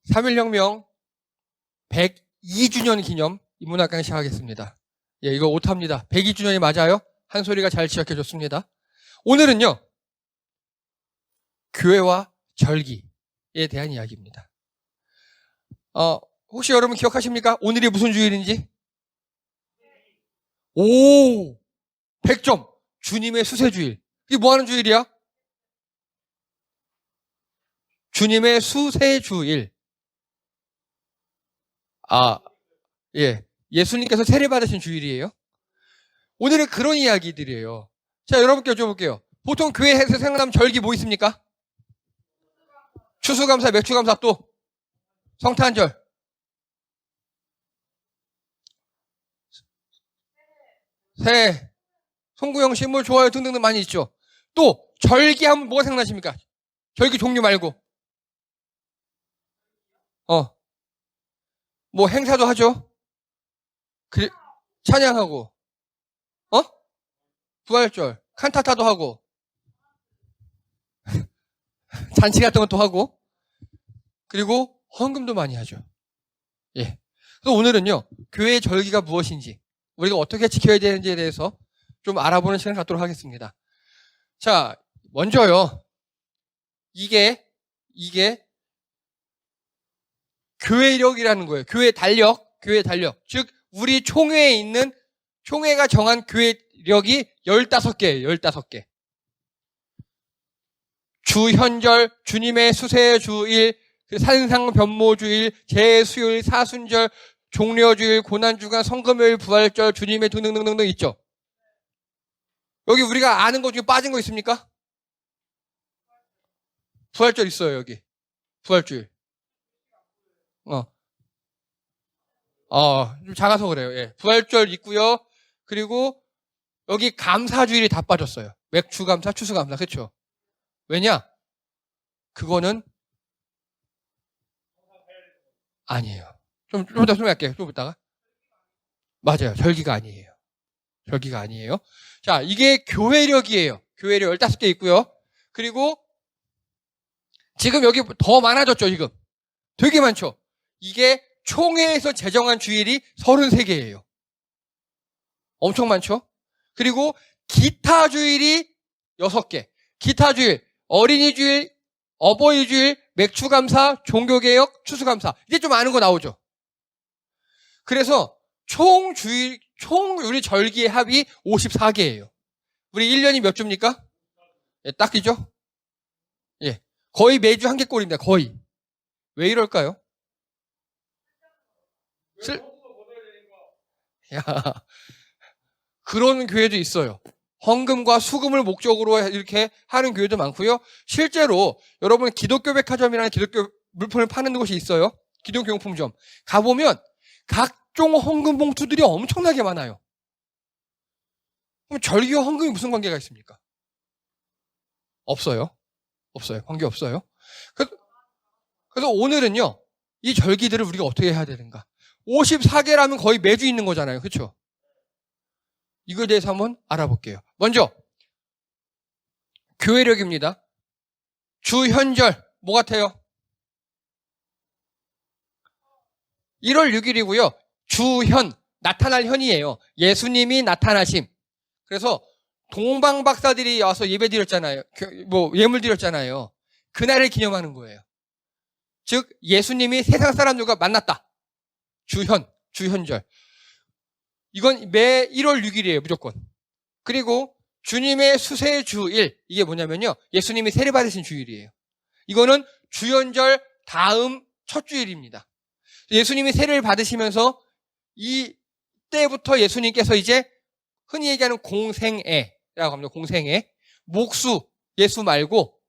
3.1혁명 102주년 기념 인문학 강의 시작하겠습니다. 예, 이거 오타입니다. 102주년이 맞아요? 한 소리가 잘 지적해 줬습니다. 오늘은요, 교회와 절기에 대한 이야기입니다. 혹시 여러분 기억하십니까? 오늘이 무슨 주일인지? 오! 100점! 주님의 수세주일. 이게 뭐 하는 주일이야? 주님의 수세주일. 예. 예수님께서 세례받으신 주일이에요. 오늘은 그런 이야기들이에요. 자, 여러분께 여쭤볼게요. 보통 교회에서 생각나면 절기 뭐 있습니까? 추수감사, 맥주감사, 또 성탄절. 새해, 송구영 신물 좋아요 등등등 많이 있죠. 또 절기하면 뭐가 생각나십니까? 절기 종류 말고. 뭐 행사도 하죠. 찬양하고, 부활절, 칸타타도 하고, 잔치 같은 것도 하고, 그리고 헌금도 많이 하죠. 예. 그래서 오늘은요, 교회의 절기가 무엇인지, 우리가 어떻게 지켜야 되는지에 대해서 좀 알아보는 시간을 갖도록 하겠습니다. 자, 먼저요, 이게 교회력이라는 거예요. 교회 달력. 즉, 우리 총회에 있는, 총회가 정한 교회력이 15개예요, 15개. 주현절, 주님의 수세주일, 산상변모주일, 제수일, 사순절, 종려주일, 고난주간, 성금요일, 부활절, 주님의 등등등등 있죠. 여기 우리가 아는 것 중에 빠진 거 있습니까? 부활절 있어요, 여기. 부활주일. 좀 작아서 그래요. 예. 부활절 있고요. 그리고 여기 감사주일이 다 빠졌어요. 맥주감사, 추수감사, 그렇죠? 왜냐? 그거는 아니에요. 좀 이따 설명할게요. 좀 이따가. 맞아요. 절기가 아니에요. 자, 이게 교회력이에요. 교회력 15개 있고요. 그리고 지금 여기 더 많아졌죠, 지금. 되게 많죠. 이게 총회에서 제정한 주일이 33개예요. 엄청 많죠? 그리고 기타 주일이 6개. 기타 주일, 어린이 주일, 어버이 주일, 맥주감사, 종교개혁, 추수감사. 이제 좀 아는 거 나오죠? 그래서 총 우리 절기의 합이 54개예요. 우리 1년이 몇 주입니까? 예, 딱이죠? 예. 거의 매주 한 개꼴입니다. 거의. 왜 이럴까요? 그런 교회도 있어요. 헌금과 수금을 목적으로 이렇게 하는 교회도 많고요. 실제로 여러분 기독교 백화점이라는 기독교 물품을 파는 곳이 있어요. 기독교 용품점. 가보면 각종 헌금 봉투들이 엄청나게 많아요. 그럼 절기와 헌금이 무슨 관계가 있습니까? 없어요. 관계 없어요. 그래서 오늘은요, 이 절기들을 우리가 어떻게 해야 되는가? 54개라면 거의 매주 있는 거잖아요. 그렇죠? 이거에 대해서 한번 알아볼게요. 먼저 교회력입니다. 주현절 뭐 같아요? 1월 6일이고요. 주현, 나타날 현이에요. 예수님이 나타나심. 그래서 동방 박사들이 와서 예배 드렸잖아요. 예물 드렸잖아요. 그날을 기념하는 거예요. 즉 예수님이 세상 사람들과 만났다. 주현절. 이건 매 1월 6일이에요, 무조건. 그리고 주님의 수세주일, 이게 뭐냐면요, 예수님이 세례받으신 주일이에요. 이거는 주현절 다음 첫 주일입니다. 예수님이 세례를 받으시면서 이 때부터 예수님께서 이제 흔히 얘기하는 공생애라고 합니다. 공생애. 목수, 예수 말고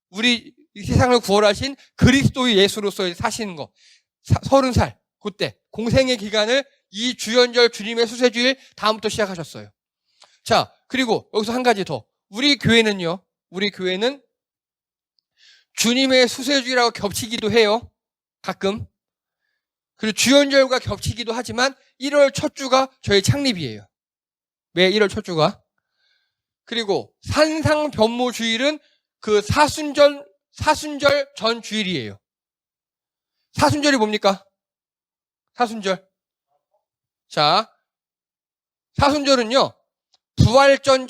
우리 세상을 구원하신 그리스도의 예수로서 사시는 거. 30살, 그때 공생의 기간을 이 주현절 주님의 수세주일 다음부터 시작하셨어요. 자, 그리고 여기서 한 가지 더. 우리 교회는 주님의 수세주일하고 겹치기도 해요. 가끔. 그리고 주현절과 겹치기도 하지만 1월 첫 주가 저희 창립이에요. 매 1월 첫 주가. 그리고 산상변모주일은 그 사순절 전 주일이에요. 사순절이 뭡니까? 사순절. 자, 사순절은요, 부활절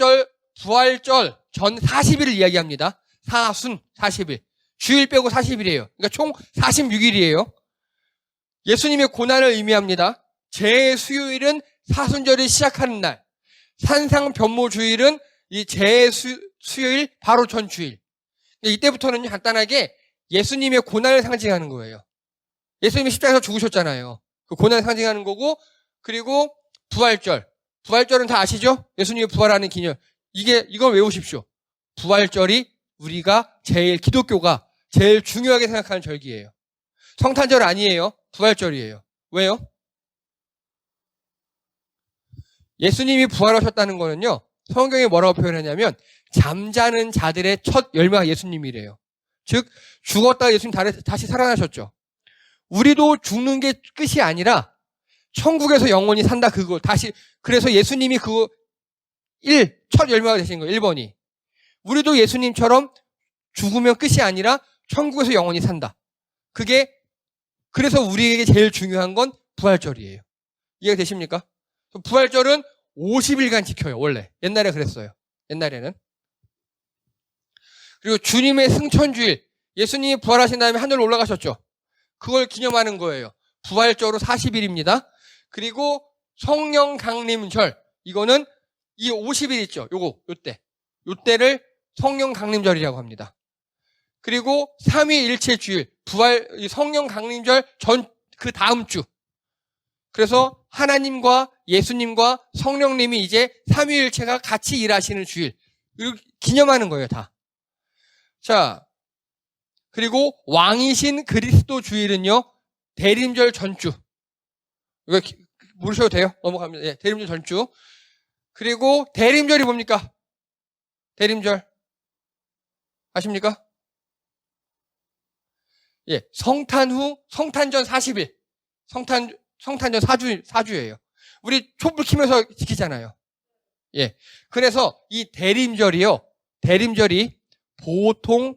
전 40일을 이야기합니다. 사순 40일. 주일 빼고 40일이에요. 그러니까 총 46일이에요. 예수님의 고난을 의미합니다. 제수요일은 사순절이 시작하는 날. 산상변모주일은 이 제수요일 바로 전 주일. 이때부터는 간단하게 예수님의 고난을 상징하는 거예요. 예수님이 십자가에서 죽으셨잖아요. 그 고난을 상징하는 거고, 그리고 부활절. 부활절은 다 아시죠? 예수님이 부활하는 기념. 이걸 외우십시오. 부활절이 우리가 기독교가 제일 중요하게 생각하는 절기예요. 성탄절 아니에요. 부활절이에요. 왜요? 예수님이 부활하셨다는 거는요, 성경에 뭐라고 표현하냐면, 잠자는 자들의 첫 열매가 예수님이래요. 즉, 죽었다가 예수님 다시 살아나셨죠. 우리도 죽는 게 끝이 아니라, 천국에서 영원히 산다, 그래서 예수님이 첫 열매가 되신 거예요, 1번이. 우리도 예수님처럼 죽으면 끝이 아니라, 천국에서 영원히 산다. 그래서 우리에게 제일 중요한 건 부활절이에요. 이해가 되십니까? 부활절은 50일간 지켜요, 원래. 옛날에 그랬어요. 옛날에는. 그리고 주님의 승천주일, 예수님이 부활하신 다음에 하늘로 올라가셨죠. 그걸 기념하는 거예요. 부활절로 40일입니다. 그리고 성령 강림절, 이거는 이 50일 있죠. 요때를 성령 강림절이라고 합니다. 그리고 삼위일체 주일, 성령 강림절 그 다음 주. 그래서 하나님과 예수님과 성령님이 이제 삼위일체가 같이 일하시는 주일. 이렇게 기념하는 거예요, 다. 자, 그리고 왕이신 그리스도 주일은요, 대림절 전주. 이거 모르셔도 돼요. 넘어갑니다. 예, 대림절 전주. 그리고 대림절이 뭡니까? 대림절. 아십니까? 예, 성탄전 40일. 성탄전 4주예요. 우리 촛불 켜면서 지키잖아요. 예. 그래서 이 대림절이 보통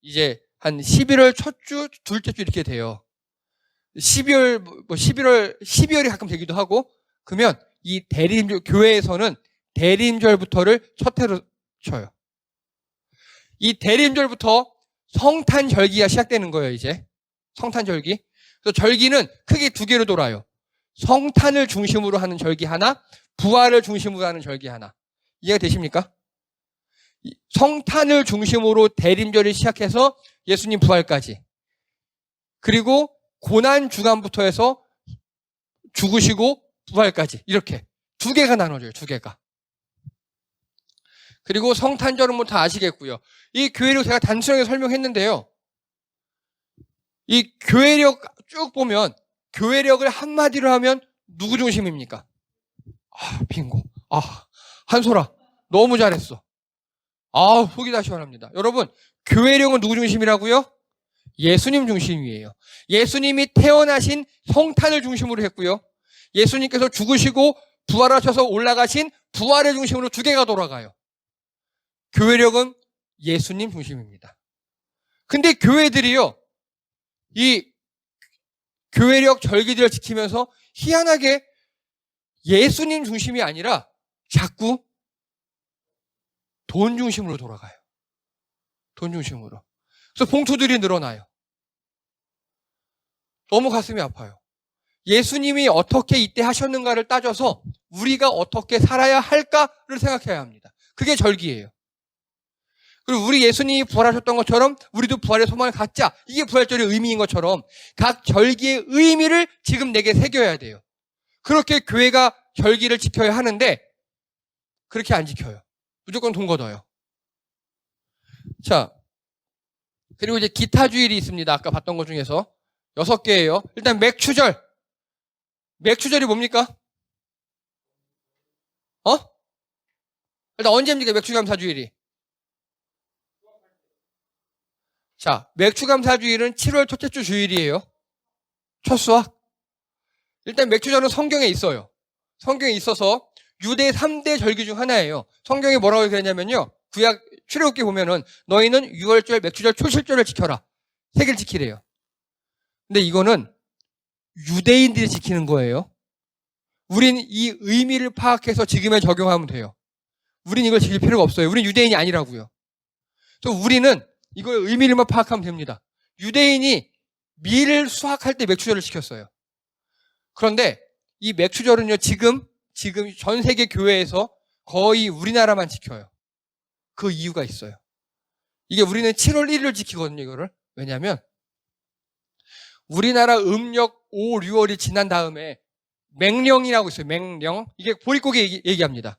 이제 한 11월 첫 주, 둘째 주 이렇게 돼요. 12월이 가끔 되기도 하고, 그러면 이 교회에서는 대림절부터를 첫 해로 쳐요. 이 대림절부터 성탄절기가 시작되는 거예요, 이제. 성탄절기. 그래서 절기는 크게 두 개로 돌아요. 성탄을 중심으로 하는 절기 하나, 부활을 중심으로 하는 절기 하나. 이해가 되십니까? 성탄을 중심으로 대림절이 시작해서 예수님 부활까지. 그리고 고난 주간부터 해서 죽으시고 부활까지. 이렇게. 두 개가 나눠져요, 두 개가. 그리고 성탄절은 뭐 다 아시겠고요. 이 교회력 제가 단순하게 설명했는데요. 이 교회력 쭉 보면 교회력을 한마디로 하면 누구 중심입니까? 빙고. 한솔아, 너무 잘했어. 속이 다 시원합니다. 여러분, 교회력은 누구 중심이라고요? 예수님 중심이에요. 예수님이 태어나신 성탄을 중심으로 했고요. 예수님께서 죽으시고 부활하셔서 올라가신 부활의 중심으로 두 개가 돌아가요. 교회력은 예수님 중심입니다. 근데 교회들이요, 이 교회력 절기들을 지키면서 희한하게 예수님 중심이 아니라 자꾸 돈 중심으로 돌아가요. 돈 중심으로. 그래서 봉투들이 늘어나요. 너무 가슴이 아파요. 예수님이 어떻게 이때 하셨는가를 따져서 우리가 어떻게 살아야 할까를 생각해야 합니다. 그게 절기예요. 그리고 우리 예수님이 부활하셨던 것처럼 우리도 부활의 소망을 갖자. 이게 부활절의 의미인 것처럼 각 절기의 의미를 지금 내게 새겨야 돼요. 그렇게 교회가 절기를 지켜야 하는데 그렇게 안 지켜요. 무조건 돈 걷어요. 자, 그리고 이제 기타 주일이 있습니다. 아까 봤던 것 중에서 6개예요. 일단 맥추절. 맥추절이 뭡니까? 일단 언제입니까? 맥추감사주일이. 자, 맥추감사주일은 7월 첫째 주 주일이에요. 첫 수학. 일단 맥추절은 성경에 있어요. 성경에 있어서 유대 3대 절기 중 하나예요. 성경에 뭐라고 그랬냐면요. 구약 출애굽기 보면은 너희는 6월절, 맥추절, 초실절을 지켜라. 3개를 지키래요. 근데 이거는 유대인들이 지키는 거예요. 우린 이 의미를 파악해서 지금에 적용하면 돼요. 우린 이걸 지킬 필요가 없어요. 우린 유대인이 아니라고요. 또 우리는 이걸 의미를만 파악하면 됩니다. 유대인이 밀을 수확할 때 맥추절을 지켰어요. 그런데 이 맥추절은요, 지금 전 세계 교회에서 거의 우리나라만 지켜요. 그 이유가 있어요. 이게 우리는 7월 1일을 지키거든요, 이거를. 왜냐면 우리나라 음력 5, 6월이 지난 다음에 맹령이라고 있어요. 맹령. 이게 보릿고개 얘기합니다.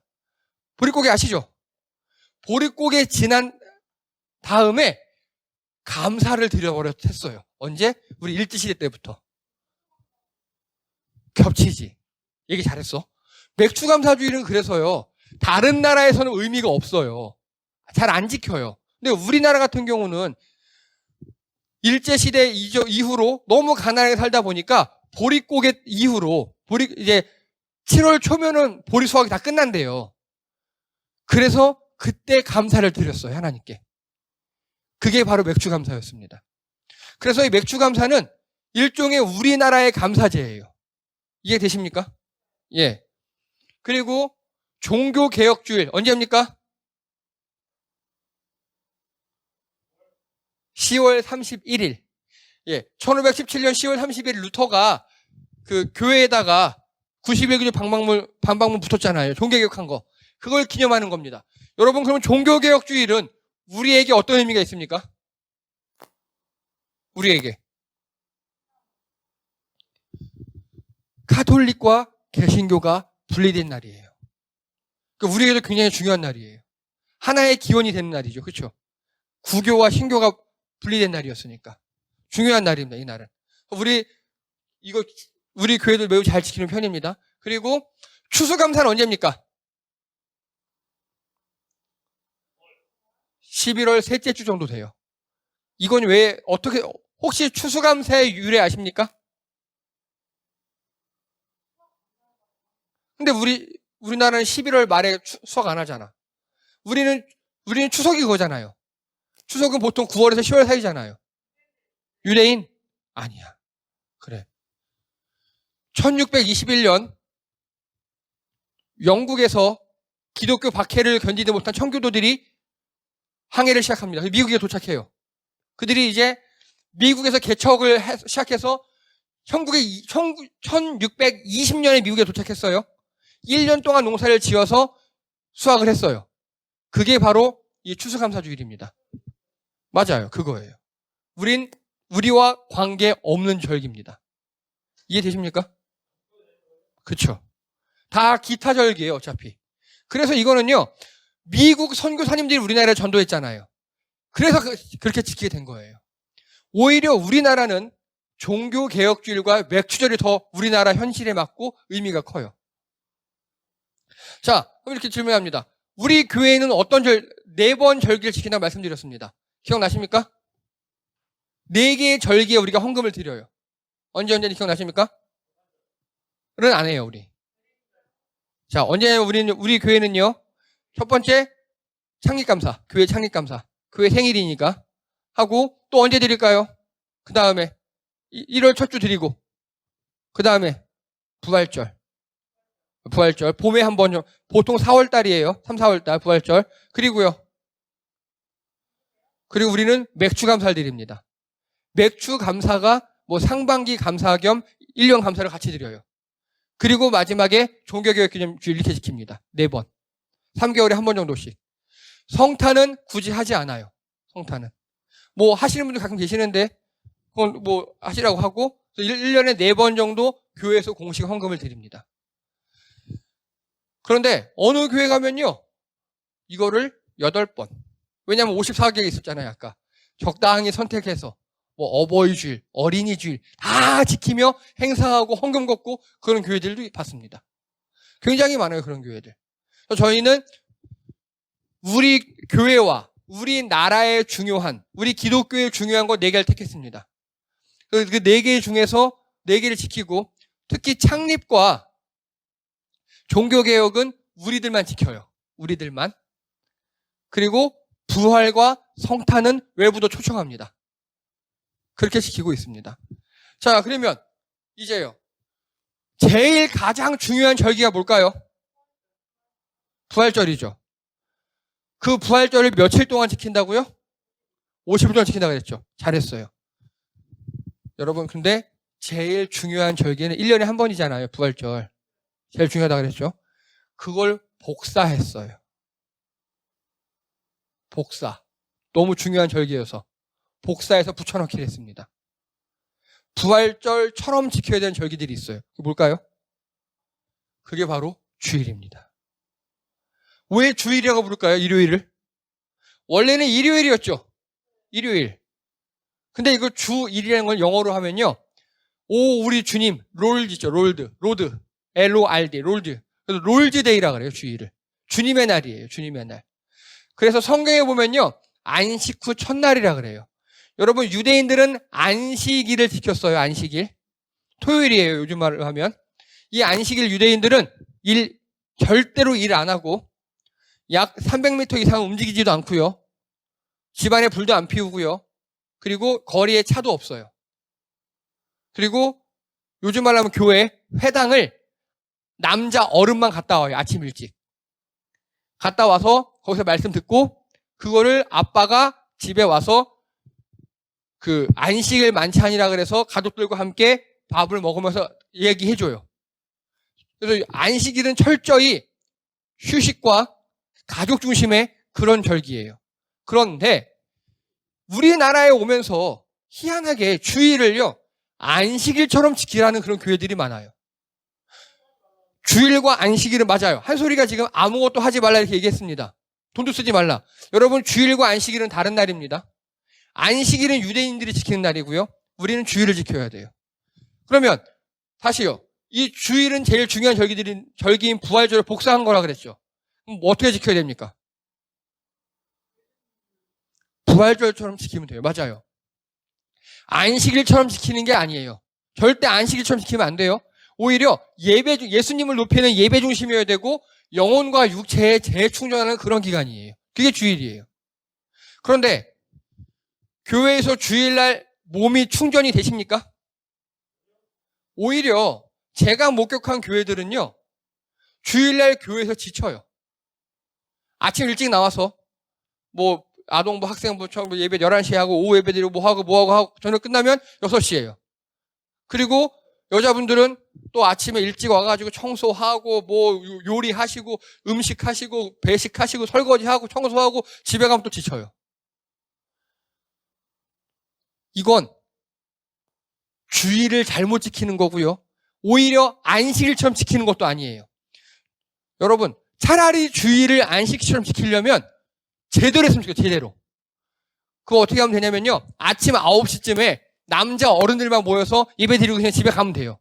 보릿고개 아시죠? 보릿고개 지난 다음에 감사를 드려버렸어요. 언제? 우리 일제시대 때부터. 겹치지. 얘기 잘했어. 맥추감사주일은 그래서요, 다른 나라에서는 의미가 없어요. 잘 안 지켜요. 근데 우리나라 같은 경우는 일제시대 이후로 너무 가난하게 살다 보니까 보릿고개 이후로 이제 7월 초면은 보리 수확이 다 끝난대요. 그래서 그때 감사를 드렸어요, 하나님께. 그게 바로 맥추감사였습니다. 그래서 이 맥추감사는 일종의 우리나라의 감사제예요. 이해되십니까? 예. 그리고 종교개혁주일 언제입니까? 10월 31일. 예. 1517년 10월 31일 루터가 그 교회에다가 90일 반박문 붙었잖아요. 종교개혁한 거. 그걸 기념하는 겁니다. 여러분, 그러면 종교개혁주일은 우리에게 어떤 의미가 있습니까? 우리에게. 가톨릭과 개신교가 분리된 날이에요. 그러니까 우리에게도 굉장히 중요한 날이에요. 하나의 기원이 되는 날이죠. 그렇죠? 구교와 신교가 분리된 날이었으니까. 중요한 날입니다, 이 날은. 우리 교회도 매우 잘 지키는 편입니다. 그리고 추수감사는 언제입니까? 11월 셋째 주 정도 돼요. 이건 혹시 추수감사의 유래 아십니까? 근데 우리나라는 11월 말에 수학 안 하잖아. 우리는 추석이 그거잖아요. 추석은 보통 9월에서 10월 사이잖아요. 유대인? 아니야. 그래. 1621년 영국에서 기독교 박해를 견디지 못한 청교도들이 항해를 시작합니다. 미국에 도착해요. 그들이 이제 미국에서 개척을 시작해서 1620년에 미국에 도착했어요. 1년 동안 농사를 지어서 수확을 했어요. 그게 바로 이 추수감사주일입니다. 맞아요. 그거예요. 우리와 관계없는 절기입니다. 이해되십니까? 그쵸. 다 기타 절기예요, 어차피. 그래서 이거는요, 미국 선교사님들이 우리나라에 전도했잖아요. 그래서 그렇게 지키게 된 거예요. 오히려 우리나라는 종교개혁주일과 맥추절이 더 우리나라 현실에 맞고 의미가 커요. 자, 그럼 이렇게 질문합니다. 우리 교회는 어떤 4번 절기를 지킨다고 말씀드렸습니다. 기억나십니까? 4개의 절기에 우리가 헌금을 드려요. 언제 기억나십니까? 는 안 해요, 우리. 자, 우리 교회는요, 첫 번째, 창립감사. 교회 창립감사. 교회 생일이니까. 하고, 또 언제 드릴까요? 그 다음에, 1월 첫 주 드리고, 그 다음에, 부활절. 봄에 한 번, 보통 4월 달이에요. 3, 4월 달, 부활절. 그리고 우리는 맥추감사를 드립니다. 맥추감사가 상반기 감사 겸 1년 감사를 같이 드려요. 그리고 마지막에 종교개혁기념주일 이렇게 지킵니다. 4번. 3개월에 한 번 정도씩. 성탄은 굳이 하지 않아요. 성탄은. 하시는 분들 가끔 계시는데, 그건 하시라고 하고, 1년에 4번 정도 교회에서 공식 헌금을 드립니다. 그런데 어느 교회 가면요, 이거를 8번. 왜냐면 54개 있었잖아요, 아까. 적당히 선택해서. 어버이주일, 어린이주일 다 지키며 행사하고 헌금 걷고 그런 교회들도 봤습니다. 굉장히 많아요, 그런 교회들. 저희는 우리 교회와 우리 나라의 중요한, 우리 기독교의 중요한 거 4개를 택했습니다. 그 4개 중에서 4개를 지키고, 특히 창립과 종교개혁은 우리들만 지켜요. 우리들만. 그리고 부활과 성탄은 외부도 초청합니다. 그렇게 지키고 있습니다. 자, 그러면 이제요. 제일 가장 중요한 절기가 뭘까요? 부활절이죠. 그 부활절을 며칠 동안 지킨다고요? 50일 동안 지킨다고 그랬죠. 잘했어요. 여러분, 근데 제일 중요한 절기는 1년에 한 번이잖아요. 부활절. 제일 중요하다고 그랬죠. 그걸 복사했어요. 복사. 너무 중요한 절기여서 복사해서 붙여넣기를 했습니다. 부활절처럼 지켜야 되는 절기들이 있어요. 그게 뭘까요? 그게 바로 주일입니다. 왜 주일이라고 부를까요? 일요일을? 원래는 일요일이었죠. 일요일. 근데 이거 주일이라는 걸 영어로 하면요. 오, 우리 주님, 롤드죠. 로드. LORD, 롤드. 그래서 롤즈데이라고 그래요, 주일을. 주님의 날이에요, 주님의 날. 그래서 성경에 보면요. 안식 후 첫날이라 그래요. 여러분, 유대인들은 안식일을 지켰어요, 안식일. 토요일이에요, 요즘 말로 하면. 이 안식일 유대인들은 절대로 일 안 하고, 약 300m 이상 움직이지도 않고요. 집안에 불도 안 피우고요. 그리고 거리에 차도 없어요. 그리고 요즘 말로 하면 교회, 회당을 남자 어른만 갔다 와요, 아침 일찍. 갔다 와서 거기서 말씀 듣고, 그거를 아빠가 집에 와서 그 안식일 만찬이라 그래서 가족들과 함께 밥을 먹으면서 얘기해줘요. 그래서 안식일은 철저히 휴식과 가족 중심의 그런 절기예요. 그런데 우리나라에 오면서 희한하게 주일을요, 안식일처럼 지키라는 그런 교회들이 많아요. 주일과 안식일은 맞아요. 한소리가 지금 아무것도 하지 말라 이렇게 얘기했습니다. 돈도 쓰지 말라. 여러분, 주일과 안식일은 다른 날입니다. 안식일은 유대인들이 지키는 날이고요. 우리는 주일을 지켜야 돼요. 그러면 다시요. 이 주일은 제일 중요한 절기인 부활절을 복사한 거라 그랬죠. 그럼 뭐 어떻게 지켜야 됩니까? 부활절처럼 지키면 돼요. 맞아요. 안식일처럼 지키는 게 아니에요. 절대 안식일처럼 지키면 안 돼요. 오히려 예수님을 높이는 예배 중심이어야 되고 영혼과 육체에 재충전하는 그런 기간이에요. 그게 주일이에요. 그런데 교회에서 주일날 몸이 충전이 되십니까? 오히려 제가 목격한 교회들은요, 주일날 교회에서 지쳐요. 아침 일찍 나와서 뭐 아동부, 학생부, 예배 11시에 하고 오후 예배 드리고 뭐하고 저녁 끝나면 6시예요. 그리고 여자분들은 또 아침에 일찍 와가지고 청소하고 뭐 요리하시고 음식하시고 배식하시고 설거지하고 청소하고 집에 가면 또 지쳐요. 이건 주일을 잘못 지키는 거고요. 오히려 안식일처럼 지키는 것도 아니에요. 여러분, 차라리 주일을 안식일처럼 지키려면 제대로 했으면 좋겠어요. 제대로. 그거 어떻게 하면 되냐면요. 아침 9시쯤에 남자 어른들만 모여서 예배 드리고 그냥 집에 가면 돼요.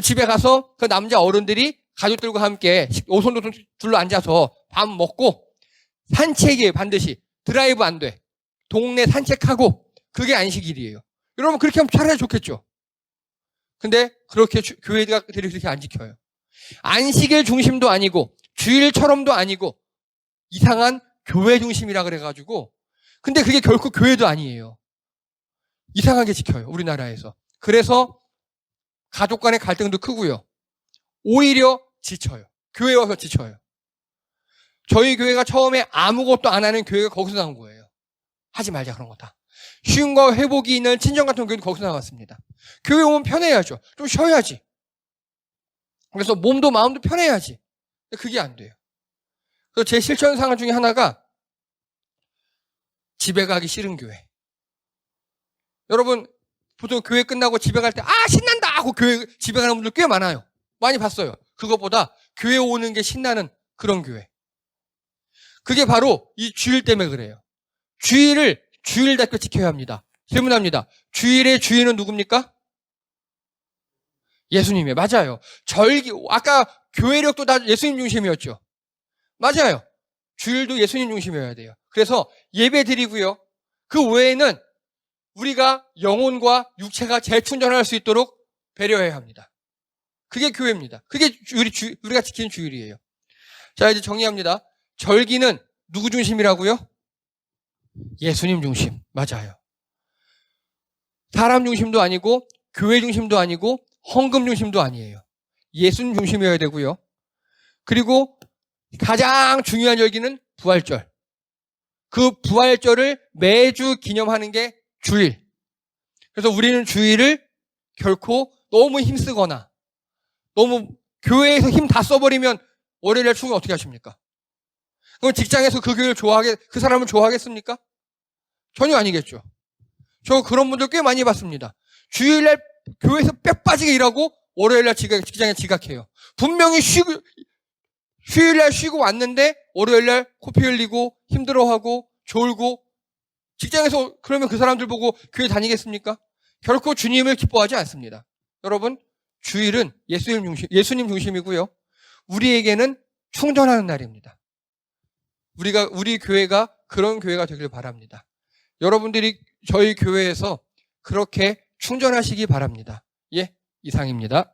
집에 가서 그 남자 어른들이 가족들과 함께 오손도손 둘러 앉아서 밥 먹고 산책이에요. 반드시. 드라이브 안 돼. 동네 산책하고 그게 안식일이에요. 여러분, 그렇게 하면 차라리 좋겠죠. 근데 그렇게 교회들이 그렇게 안 지켜요. 안식일 중심도 아니고 주일처럼도 아니고 이상한 교회 중심이라 그래가지고, 근데 그게 결코 교회도 아니에요. 이상하게 지켜요, 우리나라에서. 그래서 가족 간의 갈등도 크고요. 오히려 지쳐요. 교회 와서 지쳐요. 저희 교회가 처음에 아무것도 안 하는 교회가 거기서 나온 거예요. 하지 말자, 그런 거 다. 쉼과 회복이 있는 친정 같은 교회도 거기서 나왔습니다. 교회 오면 편해야죠. 좀 쉬어야지. 그래서 몸도 마음도 편해야지. 근데 그게 안 돼요. 그래서 제 실천 상황 중에 하나가 집에 가기 싫은 교회. 여러분, 보통 교회 끝나고 집에 갈 때 신난다 하고 집에 가는 분들 꽤 많아요. 많이 봤어요. 그것보다 교회 오는 게 신나는 그런 교회. 그게 바로 이 주일 때문에 그래요. 주일을 주일답게 지켜야 합니다. 질문합니다. 주일의 주인은 누굽니까? 예수님이에요. 맞아요. 아까 교회력도 다 예수님 중심이었죠. 맞아요. 주일도 예수님 중심이어야 돼요. 그래서 예배 드리고요. 그 외에는 우리가 영혼과 육체가 재충전할 수 있도록 배려해야 합니다. 그게 교회입니다. 그게 우리가 지키는 주일이에요. 자, 이제 정리합니다. 절기는 누구 중심이라고요? 예수님 중심. 맞아요. 사람 중심도 아니고 교회 중심도 아니고 헌금 중심도 아니에요. 예수님 중심이어야 되고요. 그리고 가장 중요한 절기는 부활절. 그 부활절을 매주 기념하는 게 주일. 그래서 우리는 주일을 결코 너무 힘쓰거나 너무 교회에서 힘 다 써버리면 월요일날 출근 어떻게 하십니까? 그럼 직장에서 그 교회를 그 사람을 좋아하겠습니까? 전혀 아니겠죠. 저 그런 분들 꽤 많이 봤습니다. 주일날 교회에서 빽 빠지게 일하고 월요일날 직장에 지각해요. 분명히 휴일날 쉬고 왔는데 월요일날 코피 흘리고 힘들어하고 졸고 직장에서 그러면 그 사람들 보고 교회 다니겠습니까? 결코 주님을 기뻐하지 않습니다. 여러분, 주일은 예수님 중심이고요. 우리에게는 충전하는 날입니다. 우리 교회가 그런 교회가 되길 바랍니다. 여러분들이 저희 교회에서 그렇게 충전하시기 바랍니다. 예, 이상입니다.